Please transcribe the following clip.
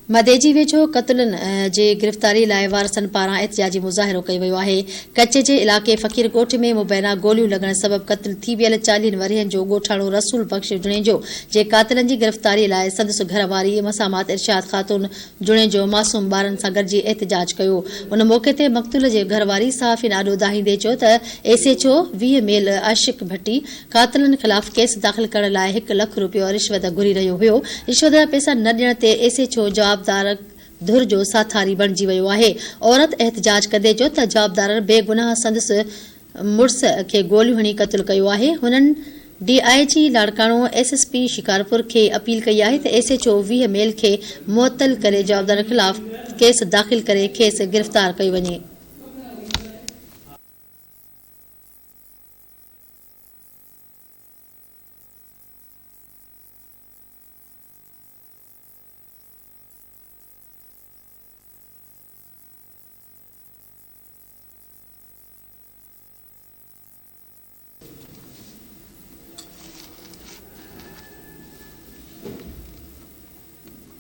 मदेजी वेझो क़त्लनि जे गिरफ़्तारी लाइ वारसनि पारां एहतिजाजी मुज़ाहिरो कयो वियो आहे। कच्छ जे इलाक़े फ़क़ीर ॻोठ में मुबैना गोलियूं लॻण सबबि क़त्ल थी वियल 40 वरियनि जो ॻोठाणो रसूल बख़्श जुणेजो जे क़ातिलनि जी गिरफ़्तारी लाइ संदसि घरवारी मसामात इरशाद ख़ातून जुणेजो मासूम ॿारनि सां गॾिजी एहतिजाज कयो। उन मौक़े ते मक़तूल जे घरवारी सहाफ़ी नाॾो दाहींदे चयो त एसएचओ 20 मेल आशिक़ भट्टी क़ातिलनि ख़िलाफ़ केस दाख़िल करण लाइ $1 लख रिश्वत घुरी रहियो हुयो। रिश्वत जा पैसा न ॾियण ते एसएचओ जवाबदार धुर जो साथारी बणिजी वियो आहे। औरत एहतिजाज कंदे चयो त जवाबदार बेगुनाह संदसि मुड़ुस खे गोलियूं हणी क़त्ल कयो आहे। हुननि डीआईजी लाड़काणो एसएसपी शिकारपुर खे अपील कई आहे त एसएचओ 20 मेल खे मुअत्तल करे जवाबदार ख़िलाफ़ केस दाख़िल करे खेसि गिरफ़्तार कयो वञे।